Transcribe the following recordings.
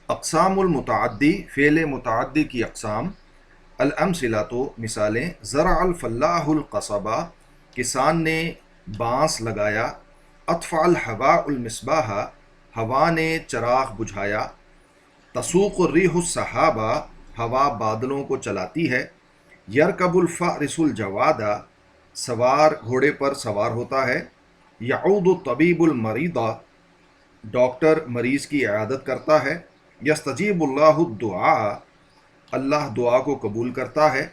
اقسام المتعدی، فعل متعدی کی اقسام. الامثلہ تو مثالیں. زرع الفلاح القصبہ، کسان نے بانس لگایا. اطفأ الہواء المصباح، ہوا نے چراغ بجھایا. تسوق الریح السحابہ، ہوا بادلوں کو چلاتی ہے. یرکب الفارس الجواد، سوار گھوڑے پر سوار ہوتا ہے. یعود الطبیب المریضہ، ڈاکٹر مریض کی عیادت کرتا ہے. یستجیب اللہ الدعاء، اللہ دعا کو قبول کرتا ہے.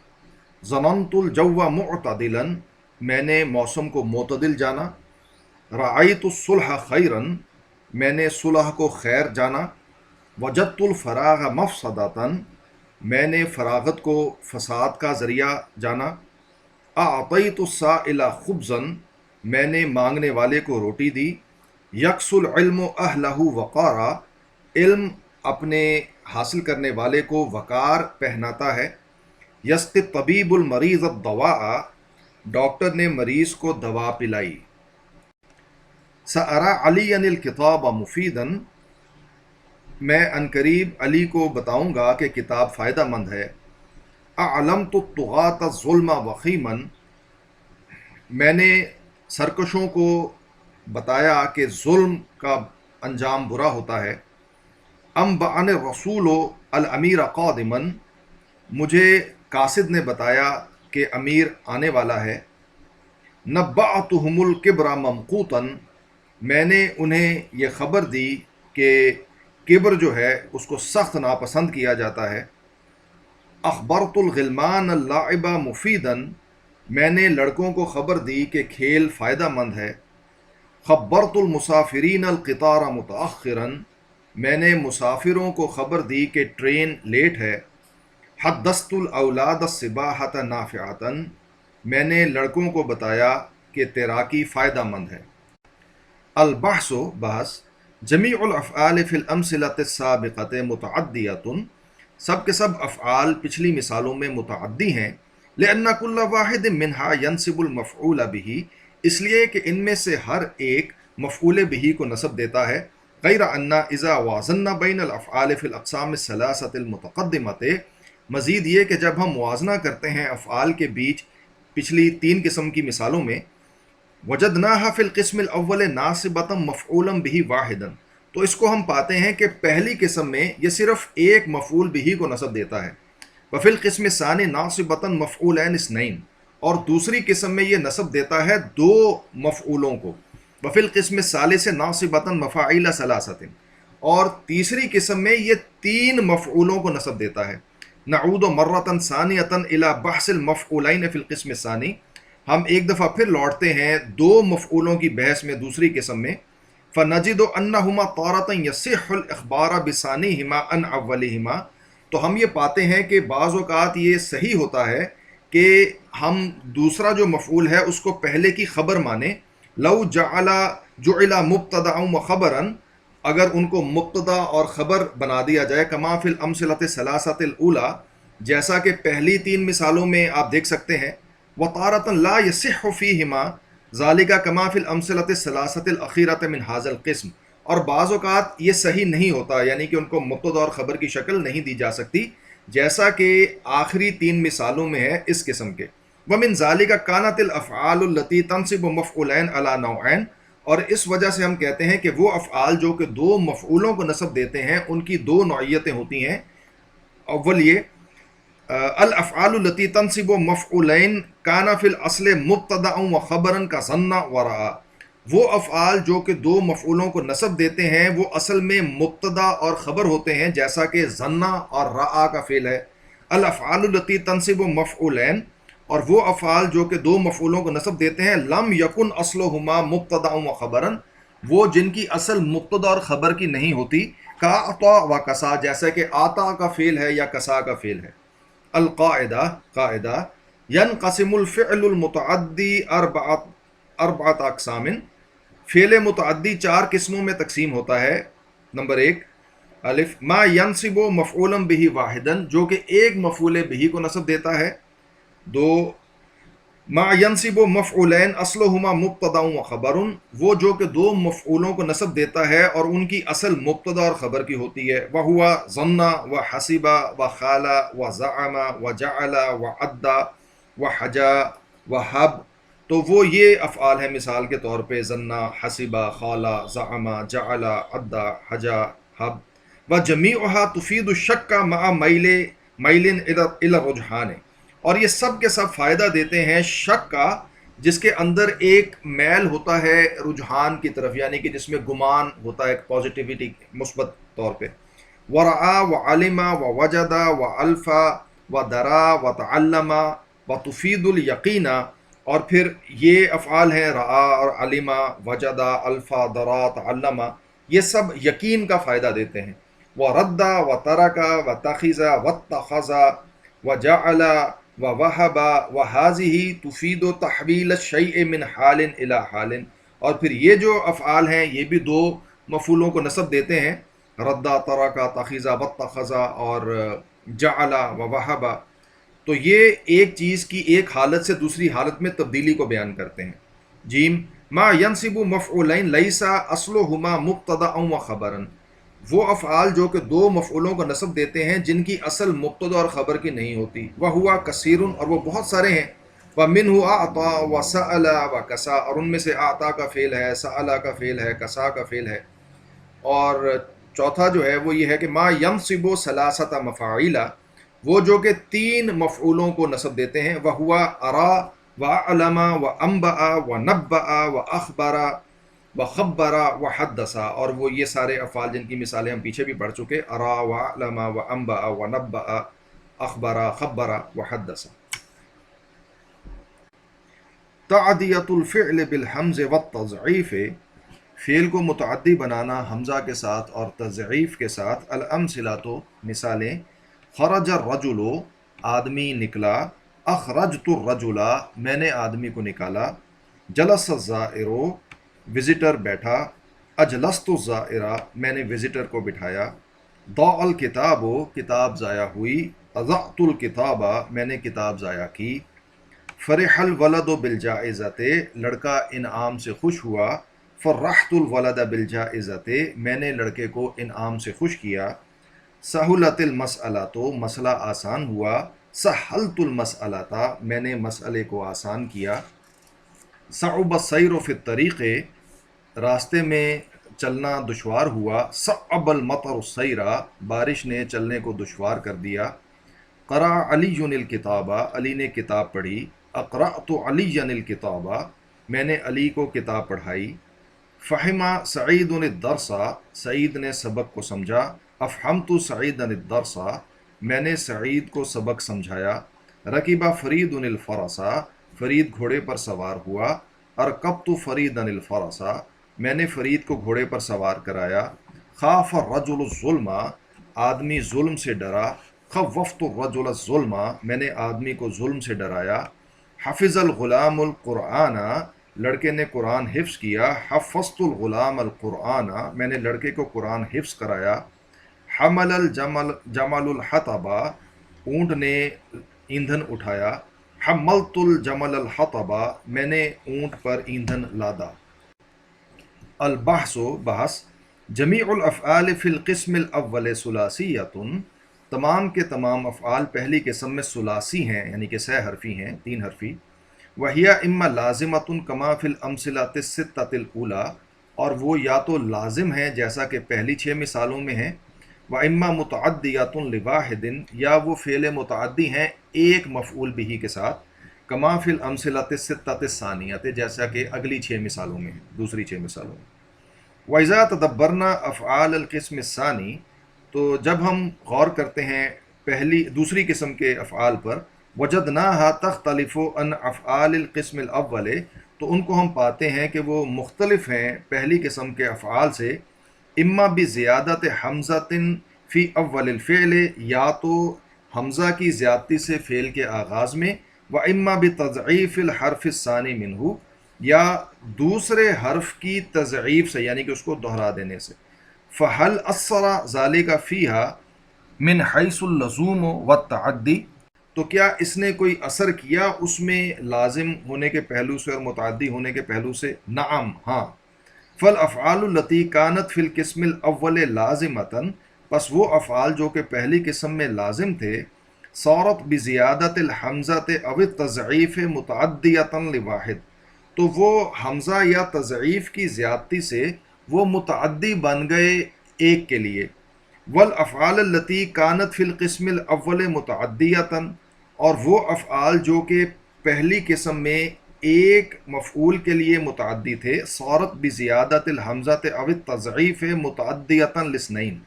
ظننت الجو معتدلا، میں نے موسم کو معتدل جانا. رأیت الصلح خیرا، میں نے صلح کو خیر جانا. وجدت الفراغ مفسدتا، میں نے فراغت کو فساد کا ذریعہ جانا. اعطیت السائل خبزا، میں نے مانگنے والے کو روٹی دی. یکس العلم اہلہ وقارا، علم اپنے حاصل کرنے والے کو وقار پہناتا ہے. یسقی الطبیب المریض الدواء، ڈاکٹر نے مریض کو دوا پلائی. سأرى علیا الکتاب مفیدا، میں عنقریب علی کو بتاؤں گا کہ کتاب فائدہ مند ہے. اعلمت الطغاة الظلم وخیما، میں نے سرکشوں کو بتایا کہ ظلم کا انجام برا ہوتا ہے. انبأنی الرسول الامیر قادما، مجھے قاصد نے بتایا کہ امیر آنے والا ہے. نبأتهم الکبر ممقوتا، میں نے انہیں یہ خبر دی کہ کبر جو ہے اس کو سخت ناپسند کیا جاتا ہے. اخبرت الغلمان اللعب مفیدا، میں نے لڑکوں کو خبر دی کہ کھیل فائدہ مند ہے. خبرت المسافرین القطار متأخرا، میں نے مسافروں کو خبر دی کہ ٹرین لیٹ ہے. حدثت الاولاد السباحة نافعة، میں نے لڑکوں کو بتایا کہ تیراکی فائدہ مند ہے. البحث، بحث. جمیع الافعال فی الامثلة السابقة متعدیۃ، سب کے سب افعال پچھلی مثالوں میں متعدی ہیں. لأن كل واحد منها ينصب المفعول به، اس لیے کہ ان میں سے ہر ایک مفعول به کو نصب دیتا ہے. غیر ان اذا وازنا بین الافعال فی الاقسام الثلاثة المتقدمة، مزید یہ کہ جب ہم موازنہ کرتے ہیں افعال کے بیچ پچھلی تین قسم کی مثالوں میں، وجدناها فی القسم الاول ناصبة مفعولا به واحدا، تو اس کو ہم پاتے ہیں کہ پہلی قسم میں یہ صرف ایک مفعول به کو نصب دیتا ہے. وفی القسم الثانی ناصبة مفعولین اثنین، اور دوسری قسم میں یہ نصب دیتا ہے دو مفعولوں کو. وفی القسم الثالث ناصبة مفاعیل ثلاثة، اور تیسری قسم میں یہ تین مفعولوں کو نصب دیتا ہے. نعود مرة ثانیة الى بحث المفعولین فی القسم الثانی، ہم ایک دفعہ پھر لوٹتے ہیں دو مفعولوں کی بحث میں دوسری قسم میں. فنجد انہما تارة یصح الاخبار بثانیہما عن اولہما، تو ہم یہ پاتے ہیں کہ بعض اوقات یہ صحیح ہوتا ہے کہ ہم دوسرا جو مفعول ہے اس کو پہلے کی خبر مانیں. لو جعل مبتدأ و خبرا، اگر ان کو مبتدا اور خبر بنا دیا جائے. کما فی الامثلۃ الثلاثۃ الاولی، جیسا کہ پہلی تین مثالوں میں آپ دیکھ سکتے ہیں. وطارۃ لا یصح فیہما ذالک کما فی الامثلۃ الثلاثۃ الاخیرۃ من ھذا القسم، اور بعض اوقات یہ صحیح نہیں ہوتا، یعنی کہ ان کو مبتدا اور خبر کی شکل نہیں دی جا سکتی، جیسا کہ آخری تین مثالوں میں ہے اس قسم کے. ومن ذالک کانت الافعال التی تنصب مفعولین علی نوعین، اور اس وجہ سے ہم کہتے ہیں کہ وہ افعال جو کہ دو مفعولوں کو نصب دیتے ہیں ان کی دو نوعیتیں ہوتی ہیں. اول یہ الافعال التی تنصب مفعولین کان فی الاصل مبتدا و خبرا کا ظن و رأى، وہ افعال جو کہ دو مفعولوں کو نصب دیتے ہیں وہ اصل میں مبتدا اور خبر ہوتے ہیں، جیسا کہ ظن اور رأى کا فعل ہے. الافعال التی تنصب مفعولین، اور وہ افعال جو کہ دو مفعولوں کو نصب دیتے ہیں لم یکن اصلہما مبتدا و خبرا، وہ جن کی اصل مبتدا اور خبر کی نہیں ہوتی. کا اعطا و کسا، جیسا کہ آتا کا فعل ہے یا کسا کا فعل ہے. القاعدہ، قاعدہ. ینقسم الفعل المتعدی اربعۃ اقسام، فعل متعدی چار قسموں میں تقسیم ہوتا ہے. نمبر ایک، الف ما ینصب مفعولا به واحدا، جو کہ ایک مفعول به کو نصب دیتا ہے. دو، ما ینصب مفعولین اصلہما مبتدا و خبر، وہ جو کہ دو مفعولوں کو نصب دیتا ہے اور ان کی اصل مبتدا اور خبر کی ہوتی ہے، وہوا ظن و حسب و خال و زعم و جعل و عدا و حجا و حب، تو وہ یہ افعال ہیں مثال کے طور پہ ظن، حسب، خال، زعم، جعل، عدا، حجا، حب، و جمیعها تفید الشک مع میل الی الرجحان، اور یہ سب کے سب فائدہ دیتے ہیں شک کا، جس کے اندر ایک میل ہوتا ہے رجحان کی طرف، یعنی کہ جس میں گمان ہوتا ہے ایک پازیٹیوٹی مثبت طور پہ، ورعا و علما و وجدا و الفا و درا و تعلم و تفید الیقینا، اور پھر یہ افعال ہیں رعا اور علما، وجدا، الفا، درا، تعلما، یہ سب یقین کا فائدہ دیتے ہیں، و ردا و ترکا و تخذا و اتخذا و جعل و وہبا و حاضی تفید و تحویل الشیء من حال الی حال، اور پھر یہ جو افعال ہیں یہ بھی دو مفعولوں کو نصب دیتے ہیں، ردا، ترکا، تخذا، واتخذا اور جعل و وہبا، تو یہ ایک چیز کی ایک حالت سے دوسری حالت میں تبدیلی کو بیان کرتے ہیں۔ جیم ما ینصب مفعولین لیسا اصلہما مبتدا و خبرا، وہ افعال جو کہ دو مفعولوں کو نصب دیتے ہیں جن کی اصل مبتدا اور خبر کی نہیں ہوتی، وہ ہوا کثیر، اور وہ بہت سارے ہیں، ومنہ اعطا و سأل و کسا، اور ان میں سے اعطا کا فعل ہے، سأل کا فعل ہے، کسا کا فعل ہے، اور چوتھا جو ہے وہ یہ ہے کہ ما ینصب ثلاثت مفاعیل، وہ جو کہ تین مفعولوں کو نصب دیتے ہیں، وہ ہوا ارا و علم و انبأ و نبأ و اخبر و خبر و حدث، اور وہ یہ سارے افعال جن کی مثالیں ہم پیچھے بھی پڑھ چکے، ارا و علم و انبأ و نبأ، اخبر، خبر و حدث۔ تعدیت الفعل بالحمز والتضعیف، فعل کو متعدی بنانا حمزہ کے ساتھ اور تضعیف کے ساتھ، الامثلہ تو مثالیں، خرج الرجل، آدمی نکلا، اخرجت الرجل، میں نے آدمی کو نکالا، جلس الزائر، وزٹر بیٹھا، اجلست الزائر، میں نے وزٹر کو بٹھایا، ضاع الکتاب، کتاب ضائع ہوئی، اضعت الکتاب، میں نے کتاب ضائع کی، فرح الولد بالجائزۃ، لڑکا انعام سے خوش ہوا، فرحت الولد بالجائزۃ، میں نے لڑکے کو انعام سے خوش کیا، سہولت المسئلۃ، مسئلہ آسان ہوا، سہلت المسئلۃ، میں نے مسئلے کو آسان کیا، صعب السیر فی الطریق، راستے میں چلنا دشوار ہوا، صعب المطر السیر، بارش نے چلنے کو دشوار کر دیا، قرأ علی الکتاب، علی نے کتاب پڑھی، اقرأت علی الکتاب، میں نے علی کو کتاب پڑھائی، فہم سعید الدرس، سعید نے سبق کو سمجھا، افہمت سعید الدرس، میں نے سعید کو سبق سمجھایا، رکب فرید الفرس، فرید گھوڑے پر سوار ہوا، ارکبت فرید الفرس، میں نے فرید کو گھوڑے پر سوار کرایا، خاف الرجل الظلم، آدمی ظلم سے ڈرا، خوفت الرجل الظلم، میں نے آدمی کو ظلم سے ڈرایا، حفظ الغلام القرآن، لڑکے نے قرآن حفظ کیا، حفظت الغلام القرآن، میں نے لڑکے کو قرآن حفظ کرایا، حمل جمل الحطب، اونٹ نے ایندھن اٹھایا، حملت الجمل الحطب، میں نے اونٹ پر ایندھن لادا۔ البحث، بحث، جمیع الافعال فی القسم الاول ثلاثیۃ، تمام کے تمام افعال پہلی قسم میں ثلاثی ہیں، یعنی کہ 6 حرفی ہیں، 3 حرفی، وہی اما لازمۃ کما فی الامثلۃ الستۃ الاولی، اور وہ یا تو لازم ہیں جیسا کہ پہلی 6 مثالوں میں ہیں، و اما متعدیۃ لواحد، یا وہ فعل متعدی ہیں ایک مفعول بہ کے ساتھ، کما فی الامثلۃ الستۃ الثانیۃ، جیسا کہ اگلی 6 مثالوں میں ہیں، دوسری 6 مثالوں میں۔ وَإِذَا تَدَبَّرْنَا أَفْعَالَ الْقِسْمِ الثَّانِي، تو جب ہم غور کرتے ہیں دوسری قسم کے افعال پر، وَجَدْنَاهَا تَخْتَلِفُ عَنْ أَفْعَالِ الْقِسْمِ الْأَوَّلِ، تو ان کو ہم پاتے ہیں کہ وہ مختلف ہیں پہلی قسم کے افعال سے، اما بزیادت حمزۃ فی اول الفعل، یا تو حمزہ کی زیادتی سے فعل کے آغاز میں، و اما بتضعیف الحرف الثانی منہ، یا دوسرے حرف کی تضعیف سے، یعنی کہ اس کو دہرا دینے سے، فَهَلْ أَثَّرَ ذَلِكَ فِيهَا مِنْ حَيْثُ اللزوم والتعدی، تو کیا اس نے کوئی اثر کیا اس میں لازم ہونے کے پہلو سے اور متعدی ہونے کے پہلو سے؟ نعم، ہاں. فالافعال التی کانت فی القسم الاول لازمتاً، پس وہ افعال جو کہ پہلی قسم میں لازم تھے، صارت بزیادت الحمزۃ او التضعیف متعدیۃ لواحد، تو وہ حمزہ یا تضعیف کی زیادتی سے وہ متعدی بن گئے ایک کے لیے. والافعال التی کانت فی القسم الاول متعدیۃ، اور وہ افعال جو کہ پہلی قسم میں ایک مفعول کے لیے متعدی تھے، صارت بزیادت الحمزۃ او التضعیف متعدیۃ لاثنین،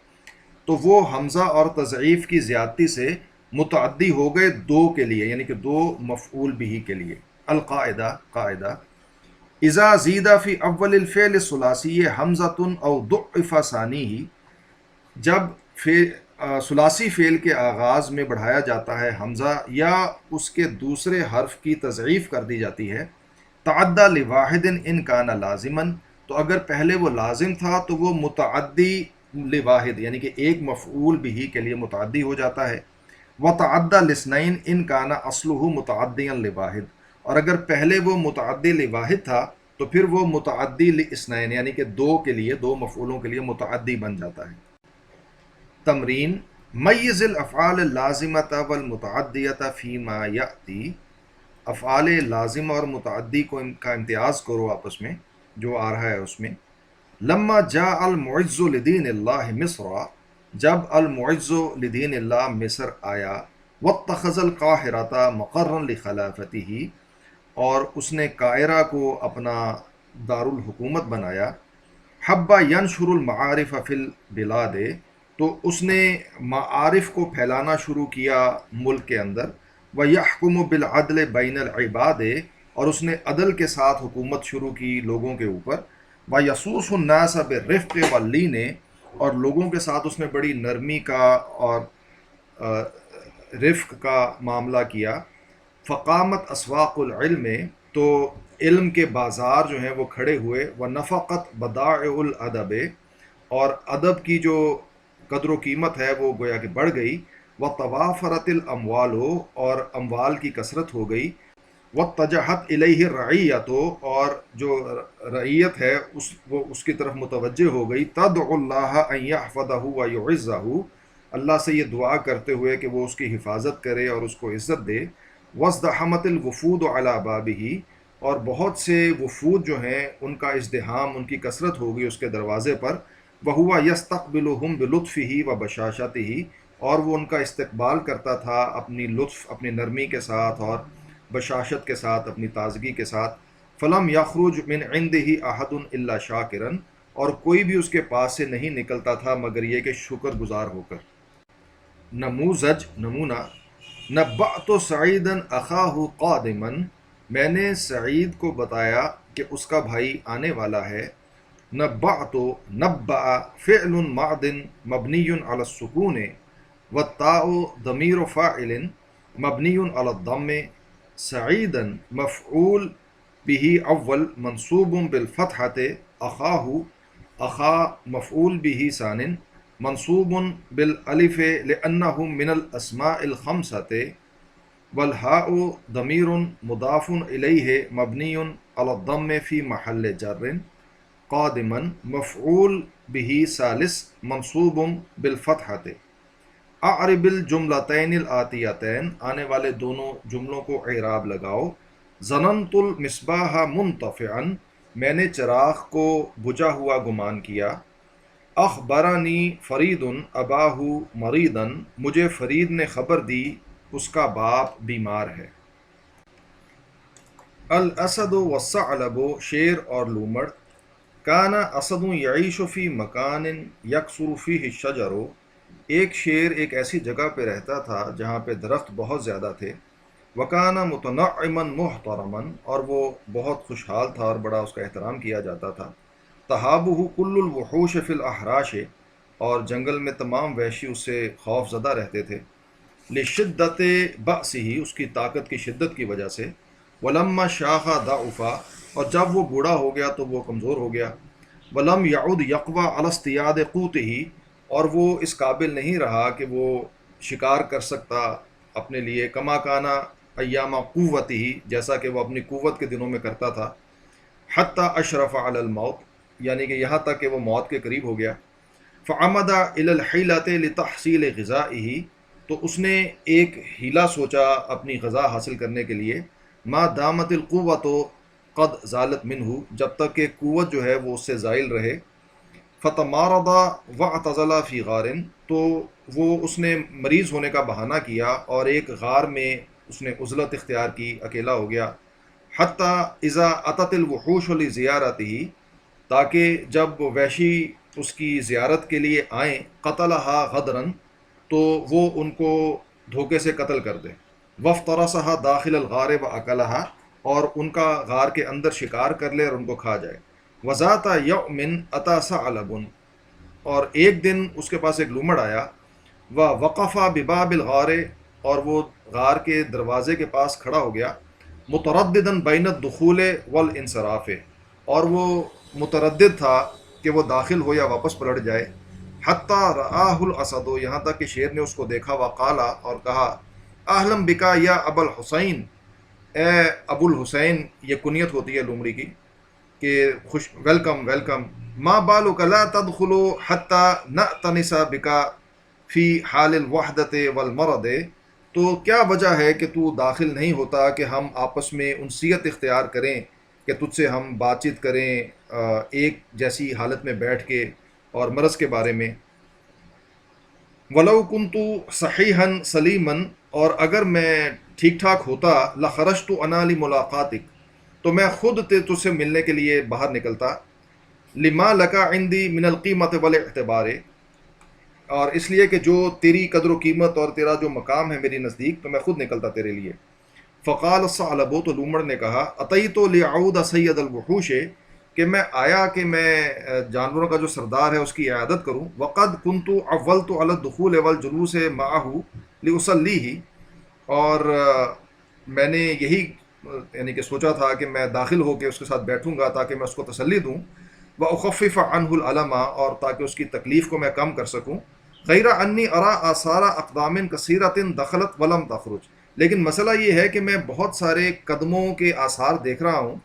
تو وہ حمزہ اور تضعیف کی زیادتی سے متعدی ہو گئے دو کے لیے، یعنی کہ دو مفعول بھی کے لیے. القاعدہ، قاعدہ: اذا زید فی اول الفعل الثلاثی حمزۃ او ضعف ثانیہ، جب ثلاثی فعل کے آغاز میں بڑھایا جاتا ہے حمزہ یا اس کے دوسرے حرف کی تضعیف کر دی جاتی ہے، تعدی لواحد ان کان لازماً، تو اگر پہلے وہ لازم تھا تو وہ متعدی لواحد یعنی کہ ایک مفعول بھی کے لیے متعدی ہو جاتا ہے. وتعدی لاثنین ان کان اصلہ متعدیا لواحد، اور اگر پہلے وہ متعدی لواحد تھا تو پھر وہ متعدی لاثنین یعنی کہ دو کے لیے، دو مفعولوں کے لیے متعدی بن جاتا ہے. تمرین: میز الافعال اللازمۃ والمتعدیۃ فیما یاتی، افعال لازمہ اور متعدی کا امتیاز کرو آپس میں جو آ رہا ہے اس میں. لما جاء المعز لدین اللہ مصر، جب المعز لدین اللہ مصر آیا، واتخذ القاہرۃ مقرا لخلافته، اور اس نے قاہرہ کو اپنا دارالحکومت بنایا. حب ینشر المعارف فی البلاد، تو اس نے معارف کو پھیلانا شروع کیا ملک کے اندر. وَيَحْكُمُ بِالْعَدْلِ بَيْنَ الْعِبَادِ، اور اس نے عدل کے ساتھ حکومت شروع کی لوگوں کے اوپر. وَيَسُوسُ النَّاسَ بِالرِّفْقِ وَاللِّينِ، اور لوگوں کے ساتھ اس نے بڑی نرمی کا اور رفق کا معاملہ کیا. فقامت اسواق العلم، تو علم کے بازار جو ہیں وہ کھڑے ہوئے. ونفقت بدائع الادب، اور ادب کی جو قدر و قیمت ہے وہ گویا کہ بڑھ گئی. وتوافرت الاموال، اور اموال کی کثرت ہو گئی. واتجہت الیہ الرعیت، اور جو رعیت ہے وہ اس کی طرف متوجہ ہو گئی. تدعو اللہ ان یحفظہ ویعزہ، اللہ سے یہ دعا کرتے ہوئے کہ وہ اس کی حفاظت کرے اور اس کو عزت دے. وازدحمت الوفود علی بابہ، اور بہت سے وفود جو ہیں ان کا ازدحام، ان کی کثرت ہو گئی اس کے دروازے پر. وَهُوَ يَسْتَقْبِلُهُمْ بِلُطْفِهِ وَبَشَاشَتِهِ، اور وہ ان کا استقبال کرتا تھا اپنی لطف، اپنی نرمی کے ساتھ اور بشاشت کے ساتھ، اپنی تازگی کے ساتھ. فَلَمْ يَخْرُجْ مِنْ عِنْدِهِ أَحَدٌ إِلَّا شَاكِرًا، اور کوئی بھی اس کے پاس سے نہیں نکلتا تھا مگر یہ کہ شکر گزار ہو کر. نموذج، نمونہ: نبأت سعیدا اخاہ قادما، میں نے سعید کو بتایا کہ اس کا بھائی آنے والا ہے. نبأت، نبأ فعل ماض مبنی علی السکون، والتاء ضمیر فاعل مبنی علی الضم. سعیدا مفعول به اول منصوب بالفتحۃ، اخاہ، اخا مفعول به ثان منصوب بالالف لأنه من الاسماء الخمسة. والہاء ضمیر مضاف الیہ مبنی علی الضم فی محل جر. قادما مفعول به ثالث منصوب بالفتحۃ. اعرب الجملتین الآتیتین، آنے والے دونوں جملوں کو اعراب لگاؤ. ظننت المصباح منطفئا، میں نے چراغ کو بجھا ہوا گمان کیا. اخبرنی فرید اباہ مریضا، مجھے فرید نے خبر دی اس کا باپ بیمار ہے. الاسد والثعلب، شیر اور لومڑ. کان اسد یعیش فی مکان یکثر فیہ الشجر، ایک شیر ایک ایسی جگہ پہ رہتا تھا جہاں پہ درخت بہت زیادہ تھے. وکان متنعما محترما، اور وہ بہت خوشحال تھا اور بڑا اس کا احترام کیا جاتا تھا. تہابہ کل الوحوش فی الاحراش، اور جنگل میں تمام وحشی اس سے خوف زدہ رہتے تھے. لشدت بأسہ، اس کی طاقت کی شدت کی وجہ سے. ولما شاخ ضعف، اور جب وہ بوڑھا ہو گیا تو وہ کمزور ہو گیا. ولم یعد یقوی علی اصطیاد قوتہ، اور وہ اس قابل نہیں رہا کہ وہ شکار کر سکتا اپنے لیے کما کانا ایام قوت ہی، جیسا کہ وہ اپنی قوت کے دنوں میں کرتا تھا، حتیٰ اشرف علی الموت، یعنی کہ یہاں تک کہ وہ موت کے قریب ہو گیا، فعمد الی الحیلۃ لتحصیل غذائہ، تو اس نے ایک ہیلا سوچا اپنی غذا حاصل کرنے کے لیے، ما دامت القوت قد زالت منہ، جب تک کہ قوت جو ہے وہ اس سے زائل رہے، فتمارض واعتزل فی غار، تو وہ اس نے مریض ہونے کا بہانہ کیا اور ایک غار میں اس نے عزلت اختیار کی، اکیلا ہو گیا، حتیٰ اذا اتت الوحوش لزیارتہ، تاکہ جب وحشی اس کی زیارت کے لیے آئیں، قتلہا غدرن، تو وہ ان کو دھوکے سے قتل کر دے، وفترسہا داخل الغار واکلہا، اور ان کا غار کے اندر شکار کر لے اور ان کو کھا جائے، وذات یوم اتی ثعلب، اور ایک دن اس کے پاس ایک لومڑ آیا، وقف بباب الغار، اور وہ غار کے دروازے کے پاس کھڑا ہو گیا، مترددا بین الدخول والانصراف، اور وہ متردد تھا کہ وہ داخل ہو یا واپس پلٹ جائے، حتیٰ رآہ الاسد، یہاں تک کہ شیر نے اس کو دیکھا، وقالا، اور کہا، اہلم بکا یا ابا الحسین، اے ابو الحسین، یہ کنیت ہوتی ہے لومڑی کی کہ خوش، ویلکم ویلکم، ما بالک لا تدخل حتی نأتنس بکا فی حال الوحدت والمرض، تو کیا وجہ ہے کہ تو داخل نہیں ہوتا کہ ہم آپس میں انسیت اختیار کریں، کہ تجھ سے ہم بات چیت کریں ایک جیسی حالت میں بیٹھ کے اور مرض کے بارے میں، ولو کنت صحیحا سلیما، اور اگر میں ٹھیک ٹھاک ہوتا، لخرجت انا لملاقاتک، تو میں خود تجھ سے ملنے کے لیے باہر نکلتا، لما لکا عندی من القیمت والاعتبار، اور اس لیے کہ جو تیری قدر و قیمت اور تیرا جو مقام ہے میری نزدیک، تو میں خود نکلتا تیرے لیے۔ فقال الثعلب، تو لومڑ نے کہا، اتیت لیعود سید الوحوش، کہ میں آیا کہ میں جانوروں کا جو سردار ہے اس کی عیادت کروں، وقد کنت اولت علی الدخول والجلوس معہ لاصلیہ، اور میں نے یہی یعنی کہ سوچا تھا کہ میں داخل ہو کے اس کے ساتھ بیٹھوں گا تاکہ میں اس کو تسلی دوں، وَأُخَفِّفَ عَنْهُ الْأَلَمَ، اور تاکہ اس کی تکلیف کو میں کم کر سکوں، غیر انی ارا آثار اقدام کثیرۃ دخلت ولم تخرج، لیکن مسئلہ یہ ہے کہ میں بہت سارے قدموں کے آثار دیکھ رہا ہوں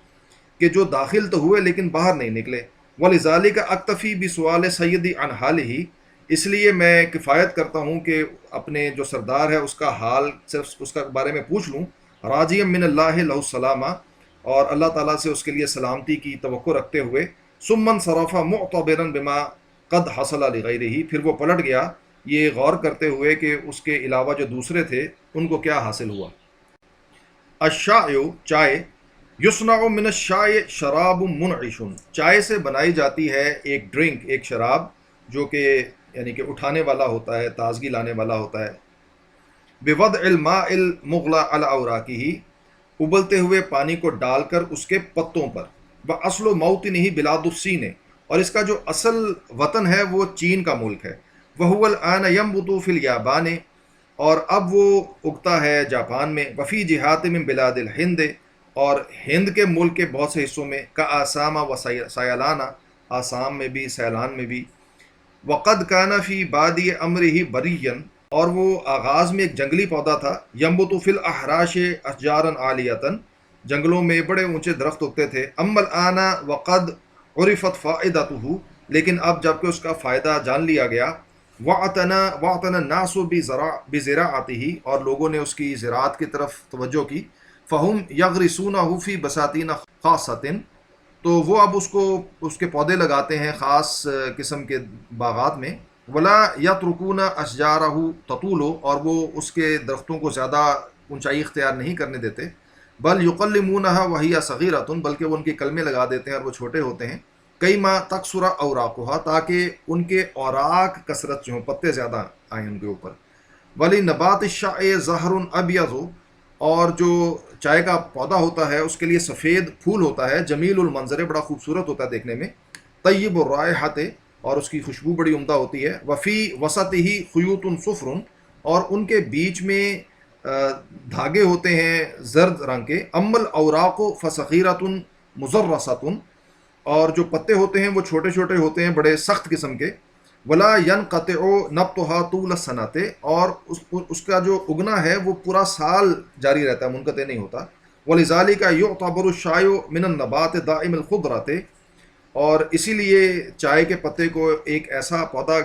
کہ جو داخل تو ہوئے لیکن باہر نہیں نکلے، وَلِذَلِكَ أَكْتَفِي بِسُؤَالِ سَيِّدِ عَنْ حَالِهِ، اس لیے میں کفایت کرتا ہوں کہ اپنے جو سردار ہے اس کا حال صرف اس کا بارے میں پوچھ لوں، راجیا من اللہ لہ السلامہ، اور اللہ تعالیٰ سے اس کے لیے سلامتی کی توقع رکھتے ہوئے، ثم انصرف معتبرا بما قد حصل لغیرہ، پھر وہ پلٹ گیا یہ غور کرتے ہوئے کہ اس کے علاوہ جو دوسرے تھے ان کو کیا حاصل ہوا۔ الشائع، چائے، یصنع من الشائع شراب منعش، چائے سے بنائی جاتی ہے ایک ڈرنک، ایک شراب جو کہ یعنی کہ اٹھانے والا ہوتا ہے، تازگی لانے والا ہوتا ہے، بوضع الماء المغلی علی اوراقہ، ابلتے ہوئے پانی کو ڈال کر اس کے پتوں پر، واصل موطنہ بلاد الصین، اور اس کا جو اصل وطن ہے وہ چین کا ملک ہے، وہو الآن ینبت فی الیابان، اور اب وہ اگتا ہے جاپان میں، وفی جہات من بلاد الہند، اور ہند کے ملک کے بہت سے حصوں میں، کا آسامہ و سیلانہ، آسام میں بھی، سیلان میں بھی، وقد کان فی بادی امرہ بریا، اور وہ آغاز میں ایک جنگلی پودا تھا، ینبت فی الاحراش اشجارا عالیۃ، جنگلوں میں بڑے اونچے درخت اگتے تھے، اما الآن وقد عرفت فائدتہ، لیکن اب جب کہ اس کا فائدہ جان لیا گیا، واعتنى الناس بزراعتہ، اور لوگوں نے اس کی زراعت کی طرف توجہ کی، فہم یغرسونہ فی بساتین خاصۃ، تو وہ اب اس کے پودے لگاتے ہیں خاص قسم کے باغات میں، ولا یترکون اشجارہ تطول، اور وہ اس کے درختوں کو زیادہ اونچائی اختیار نہیں کرنے دیتے، بل یقلمونہا وہی صغیرۃ، بلکہ وہ ان کی کلمیں لگا دیتے ہیں اور وہ چھوٹے ہوتے ہیں، کئی ما تکثر اوراقہا، تاکہ ان کے اوراق کثرت جو ہوں، پتے زیادہ آئیں ان کے اوپر، ولی نبات الشائع زہر ابیض، اور جو چائے کا پودا ہوتا ہے اس کے لیے سفید پھول ہوتا ہے، جمیل المنظر، بڑا خوبصورت ہوتا ہے دیکھنے میں، طیب الرائحۃ، اور اس کی خوشبو بڑی عمدہ ہوتی ہے، وفی وسطہ خیوط صفر، اور ان کے بیچ میں دھاگے ہوتے ہیں زرد رنگ کے، اما الاوراق فصغیرۃ مزرسۃ، اور جو پتے ہوتے ہیں وہ چھوٹے چھوٹے ہوتے ہیں، بڑے سخت قسم کے، ولا ينقطع نبتها طول السنة، اور اس کا جو اگنا ہے وہ پورا سال جاری رہتا ہے، منقطع نہیں ہوتا. ولذلك يعتبر الشاي من النبات دائم الخضرة، اور اسی لیے چائے کے پتے کو ایک ایسا پودا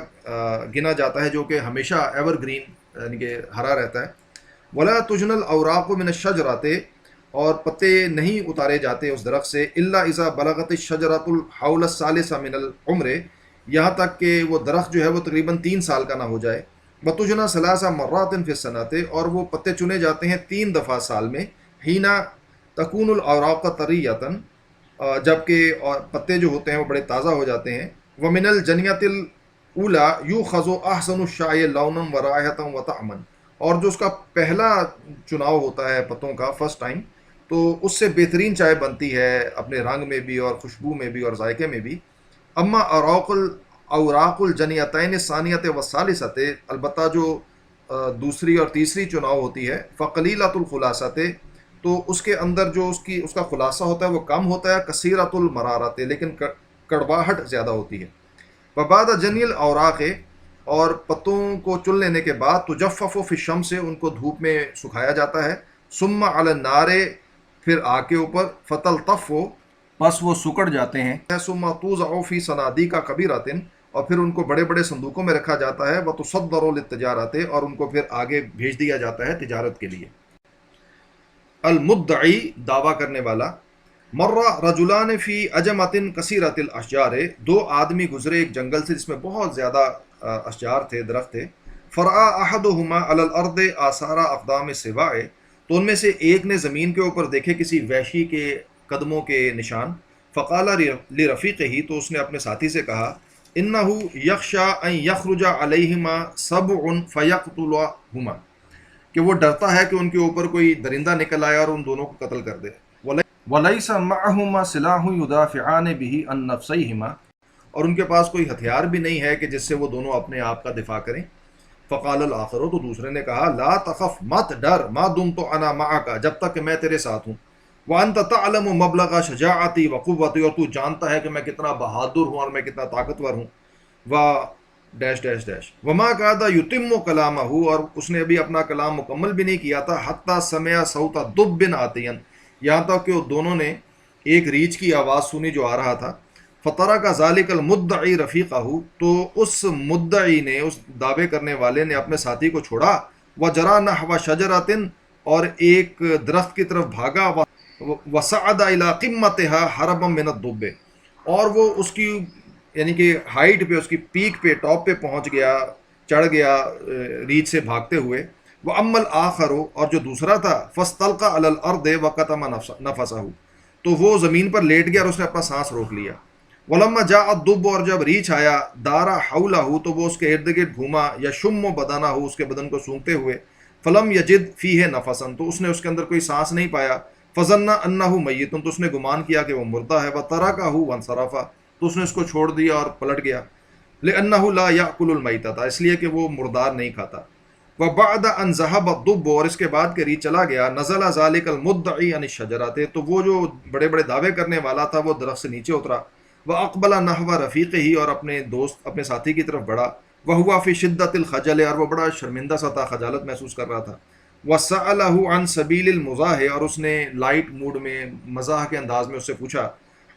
گنا جاتا ہے جو کہ ہمیشہ ایور گرین یعنی کہ ہرا رہتا ہے. ولا تجن الاوراق من الشجرات، اور پتے نہیں اتارے جاتے اس درخت سے، الا اذا بلغت الشجرۃ الحول الثالث من العمر، یہاں تک کہ وہ درخت جو ہے وہ تقریباً 3 سال کا نہ ہو جائے. وتجنا ثلاث مرات فی السنۃ، اور وہ پتے چنے جاتے ہیں 3 دفعہ سال میں. حینا تکون الاوراق طریۃ، جبکہ پتے جو ہوتے ہیں وہ بڑے تازہ ہو جاتے ہیں. ومن الجنیۃ الاولی یؤخذ احسن الشاء لونا ورائحۃ وطعما، اور جو اس کا پہلا چناؤ ہوتا ہے پتوں کا فرسٹ ٹائم، تو اس سے بہترین چائے بنتی ہے اپنے رنگ میں بھی اور خوشبو میں بھی اور ذائقے میں بھی. اما اوراق الجنیتین الثانیۃ والثالثۃ، البتہ جو دوسری اور تیسری چناؤ ہوتی ہے، فقلیلۃ الخلاصۃ، تو اس کے اندر جو اس کا خلاصہ ہوتا ہے وہ کم ہوتا ہے، کثیرۃ المرارۃ، لیکن کڑواہٹ زیادہ ہوتی ہے. وبعد جنی الاوراق، اور پتوں کو چن لینے کے بعد، تجفف فی الشمس، ان کو دھوپ میں سکھایا جاتا ہے. ثم علی النار، پھر آگ کے اوپر، فتلطف، پس وہ سکڑ جاتے ہیں. ثم توضع فی صنادیق کبیرۃ، اور پھر ان کو بڑے بڑے صندوقوں میں رکھا جاتا ہے. وتصدر للتجارت، اور ان کو پھر آگے بھیج دیا جاتا ہے تجارت کے لیے. المدعی، دعویٰ کرنے والا. مر رجلان فی اجمۃ کثیرۃ الاشجار، 2 آدمی گزرے ایک جنگل سے جس میں بہت زیادہ اشجار تھے، درخت تھے. فرآ احدہما علی الارض آثار اقدام السباع، تو ان میں سے ایک نے زمین کے اوپر دیکھے کسی وحشی کے قدموں کے نشان. فقال لرفیقہ، تو اس نے اپنے ساتھی سے کہا، انہ یخشی ان یخرج علیہما سبع فیقتلہما، کہ وہ ڈرتا ہے کہ ان کے اوپر کوئی درندہ نکل آئے اور ان دونوں کو قتل کر دے. وَلَيْسَ مَعَهُمَا سِلَاحٌ يُدَافِعَانِ بِهِ عَن نَفْسَيْهِمَا، اور ان کے پاس کوئی ہتھیار بھی نہیں ہے کہ جس سے وہ دونوں اپنے آپ کا دفاع کریں. فقال الآخر، تو دوسرے نے کہا، لا تخف، مت ڈر، ما دمت انا معك، جب تک کہ میں تیرے ساتھ ہوں. وانت تعلم مبلغ شجاعتی وقوتی، اور تو جانتا ہے کہ میں کتنا بہادر ہوں اور میں کتنا طاقتور ہوں. و ڈیش ڈیش ڈیش وما قعد یتم کلامہ، اور اس نے ابھی اپنا کلام مکمل بھی نہیں کیا تھا. حتی سمع صوت دب عاتیا، یہاں تک کہ وہ دونوں نے ایک ریچھ کی آواز سنی جو آ رہا تھا. فترک ذلک المدعی رفیقہ، تو اس مدعی نے، اس دعوے کرنے والے نے اپنے ساتھی کو چھوڑا. وجرا نحو شجرۃ، اور ایک درخت کی طرف بھاگا. وصعد الی قمتها هربا من الدب، اور وہ اس کی یعنی کہ ہائٹ پہ، اس کی پیک پہ، ٹاپ پہ پہنچ گیا، چڑھ گیا ریچھ سے بھاگتے ہوئے. وَأَمَّا الْآخَرُ، اور جو دوسرا تھا، فَاسْتَلْقَى عَلَى الْأَرْضِ وَكَتَمَ نَفَسَهُ، تو وہ زمین پر لیٹ گیا اور اس نے اپنا سانس روک لیا. وَلَمَّا جَاءَ الدُّبُّ، اور جب ریچھ آیا، دَارَ حَوْلَهُ، تو وہ اس کے ارد گرد گھوما. يَشُمُّ بَدَنَهُ، اس کے بدن کو سونگتے ہوئے. فَلَمْ يَجِدْ فِيهِ نَفَسًا، تو اس نے اس کے اندر کوئی سانس نہیں پایا. فَظَنَّ أَنَّهُ مَيِّتٌ، تو اس نے گمان کیا کہ وہ مردہ ہے. وَتَرَكَهُ وَانْصَرَفَ، تو اس نے اس کو چھوڑ دیا اور پلٹ گیا. لِأَنَّهُ لَا يَأْكُلُ الْمَيْتَةَ، اس لیے کہ وہ مردار نہیں کھاتا. وَبَعْدَ أَنْ ذَهَبَ الدُّبُّ، اور اس کے بعد کہ ریچھ چلا گیا. نَزَلَ ذَلِكَ الْمُدَّعِي عَنِ الشَّجَرَةِ، تو وہ جو بڑے بڑے دعوے کرنے والا تھا وہ درخت سے نیچے اترا. وَأَقْبَلَ نَحْوَ رَفِيقِهِ، اور اپنے دوست، اپنے ساتھی کی طرف بڑھا. وَهُوَ فِي شِدَّةِ الْخَجَلِ، اور وہ بڑا شرمندہ سا تھا، خجالت محسوس کر رہا تھا. وَسَأَلَهُ عَنْ سَبِيلِ الْمُزَاحِ، اور اس نے لائٹ موڈ میں، مزاح کے انداز میں اس سے پوچھا.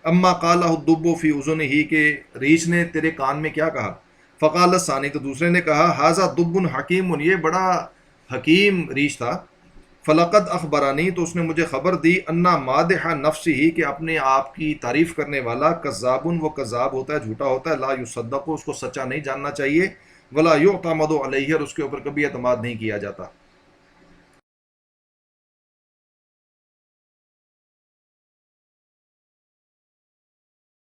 اما قالہ الدب فی اذنہ، کہ ریچھ نے تیرے کان میں کیا کہا. فقال الثانی، تو دوسرے نے کہا، ھذا دب حکیم، یہ بڑا حکیم ریچھ تھا. فلقد اخبرانی، تو اس نے مجھے خبر دی، انا مادح نفسہ، کہ اپنے آپ کی تعریف کرنے والا، کذاب، وہ کذاب ہوتا ہے، جھوٹا ہوتا ہے. لا یصدق، اس کو سچا نہیں جاننا چاہیے. ولا یعتمد علیہ، اور اس کے اوپر کبھی اعتماد نہیں کیا جاتا.